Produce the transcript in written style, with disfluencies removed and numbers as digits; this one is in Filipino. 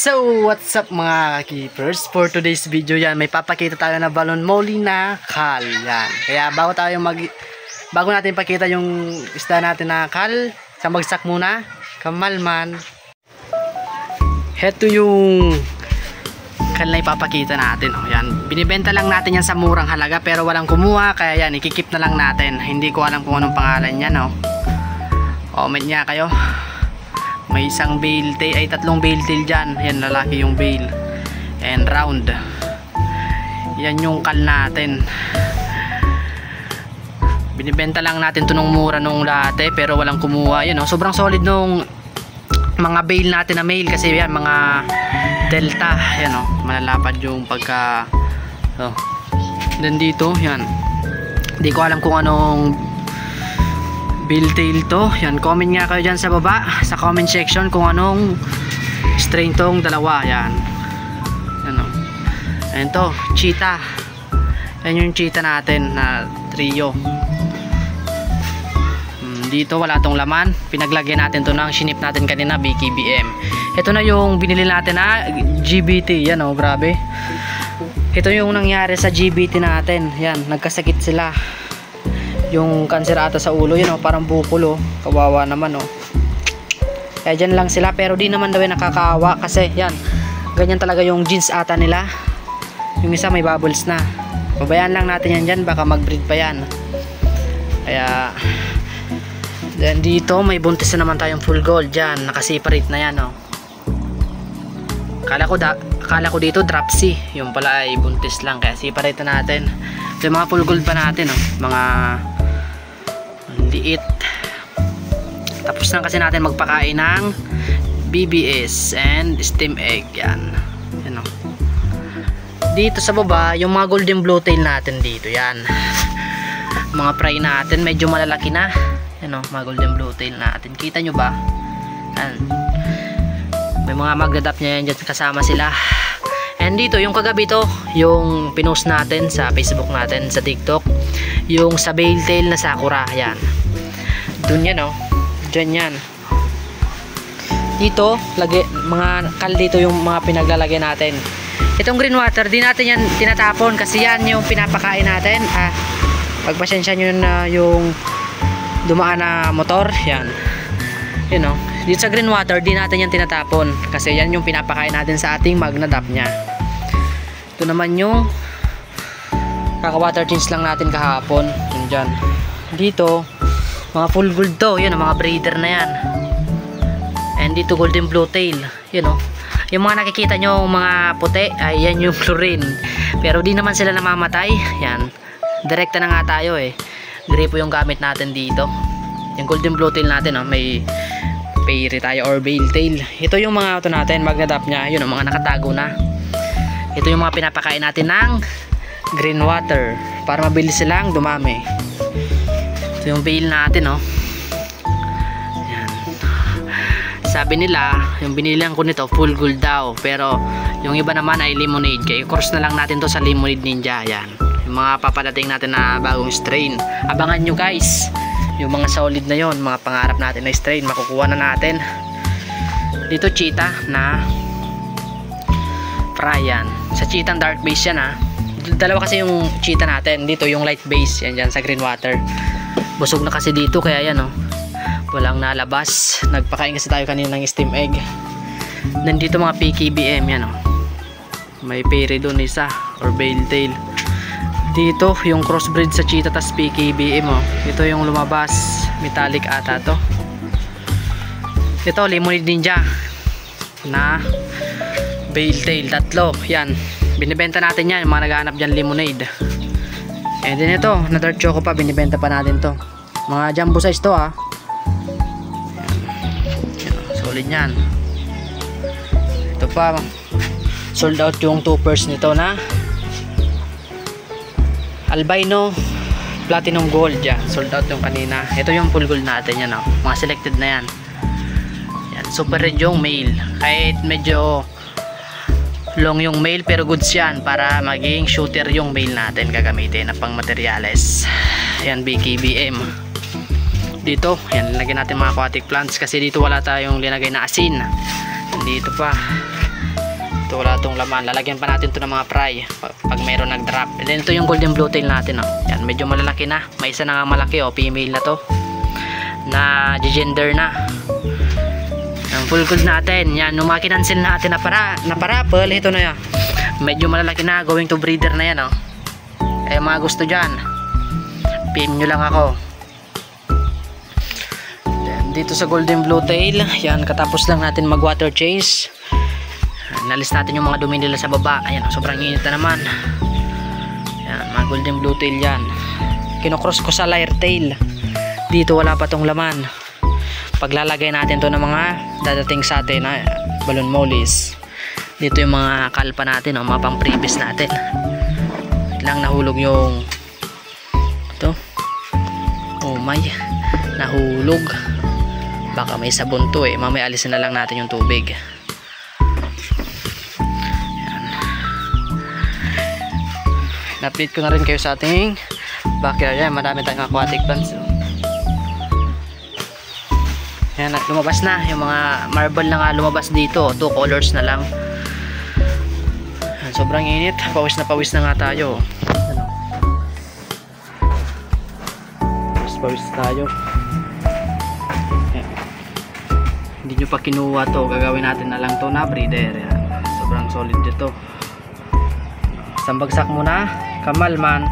So, what's up mga keepers? For today's video yan, may papakita tayo na balon molly na kal. Yan. Kaya bago natin pakita yung isda natin na kal, sa bagsak muna, kamalman. Heto yung kal na ipapakita natin. O, yan. Binibenta lang natin yan sa murang halaga pero walang kumuha. Kaya yan, ikikip na lang natin. Hindi ko alam kung anong pangalan yan. O. Comment niya kayo. May isang bale tail, ay tatlong bale tail dyan. Yan, lalaki yung bale. And round. Yan yung kal natin. Binibenta lang natin to nung mura nung dati pero walang kumuha. Yan, oh, sobrang solid nung mga bale natin na male. Kasi yan, mga delta. Yan, oh, malalapad yung pagka then dito, yan. Hindi ko alam kung anong bill tail to. Yan, comment nga kayo dyan sa baba sa comment section kung anong strain tong dalawa. Yan. Ano. Ayan to, cheetah. Yan yung cheetah natin na trio. Dito wala tong laman. Pinaglagyan natin to ng shinip natin kanina, BKBM. Ito na yung binili natin na GBT. Yan, oh, grabe. Ito yung nangyari sa GBT natin. Yan, nagkasakit sila. Yung cancer ata sa ulo, yun, oh, parang bukol, oh. Kawawa naman, oh. Kaya dyan lang sila, pero di naman daw nakakawa kasi yan, ganyan talaga yung jeans ata nila. Yung isa may bubbles na. Pabayaan lang natin yan dyan, baka mag-breed pa yan. Kaya then dito may buntis na naman tayong full gold dyan, nakaseparate na yan, oh. Akala ko dito dropsy, yung pala ay buntis lang, kaya separate na natin. Yung mga full gold pa natin, oh, mga liit. Tapos na kasi natin magpakain ng BBS and steam egg. Yan. Yan, oh. Dito sa baba yung mga golden blue tail natin dito. Yan. Mga fry natin medyo malalaki na. Yan, oh, mga golden blue tail natin. Kita nyo ba? Yan. May mga magdadap niya yan dyan, kasama sila. And dito yung kagabi to, yung pinost natin sa Facebook natin, sa TikTok, yung sa bale tail na sakura. Yan. Dun yan, oh. Dyan yan. Dito, mga kal dito yung mga pinaglalagay natin. Itong green water, di natin yan tinatapon kasi yan yung pinapakain natin. Pagpasensya nyo na yung dumaan na motor. Yan. You know, dito sa green water, di natin yan tinatapon kasi yan yung pinapakain natin sa ating magnadap nya. Ito naman yung kaka-water change lang natin kahapon. Yun dyan. Dito, mga full gold to. Yun, mga breeder na yan. And dito, golden blue tail. Yun, oh. Yung mga nakikita nyo, mga puti, ay yan yung chlorine. Pero di naman sila namamatay. Yan. Direkta na nga tayo, eh. Gripo yung gamit natin dito. Yung golden blue tail natin, oh, may pairy tayo or bale tail. Ito yung mga ito natin, magnadap nya. Yun, oh, mga nakatago na. Ito yung mga pinapakain natin ng green water para mabilis silang dumami. Ito yung bale natin, oh. Yan. Sabi nila yung binilang ko nito full gold daw, pero yung iba naman ay lemonade. Kaya course na lang natin to sa lemonade ninja. Yan, yung mga papadating natin na bagong strain. Abangan nyo guys, yung mga solid na yon, mga pangarap natin na strain makukuha na natin. Dito cheetah na Ryan. Sa cheetah dark base yan, ha. Dalawa kasi yung cheetah natin. Dito yung light base. Yan dyan sa green water. Busog na kasi dito kaya yan, oh. Walang nalabas. Nagpakain kasi tayo kanina ng steam egg. Nandito mga PKBM yan, oh. May pairy doon isa or bale tail. Dito yung crossbreed sa cheetah tas PKBM, oh. Ito yung lumabas. Metallic ata to. Ito lemonade ninja na bale tail, tatlo. Yan, binibenta natin yan, yung mga naghahanap dyan lemonade. And then ito, na dark choco pa, binibenta pa natin to. Mga jumbo size to, ha. Yan, solid yan. Ito pa, sold out yung 2 pairs nito na albino platinum gold. Yan, sold out yung kanina. Ito yung full gold natin, yan, oh. Mga selected na yan. Yan, super red yung male. Kahit medyo long yung male pero goods yan para maging shooter yung male natin gagamitin na pang materials. Yan, BKBM. Dito, yan, lagyan natin mga aquatic plants kasi dito wala tayong linagay na asin. Dito pa Ito wala tong laman. Lalagyan pa natin to ng mga fry pag mayroon nag-drop. And then ito yung golden blue tail natin, oh. Yan, medyo malalaki na. May isa na nga malaki, oh. Female na to. Na gender na. Ang full gold natin. Yan, nung makinansil natin na parapel, ito na yan. Medyo malalaki na, going to breeder na yan, oh. Eh mga gusto dyan, PM nyo lang ako. Then, dito sa golden blue tail, yan, katapos lang natin mag water change. Nalis natin yung mga dumi nila sa baba. Ayan, sobrang init na naman. Yan, mga golden blue tail yan. Kinocross ko sa lyre tail. Dito wala pa tong laman. Paglalagay natin to ng mga dadating sa atin na balloon mollies. Dito yung mga kalpa natin, oh, mga pang previous natin. Lang nahulog yung ito. Oh my, nahulog. Baka may sabon to eh. Mamaya alisin na lang natin yung tubig. Na-update ko na rin kayo sa ating backyard. Yan, marami tayong aquatic plants. Yan, lumabas na yung mga marble na nga lumabas dito. 2 colors na lang. Yan, sobrang init. Pawis na nga tayo. Pawis tayo. Yan. Hindi nyo pa kinuha to, gagawin natin na lang to na breeder. Yan. Sobrang solid dito. Isang bagsak muna, kamal man.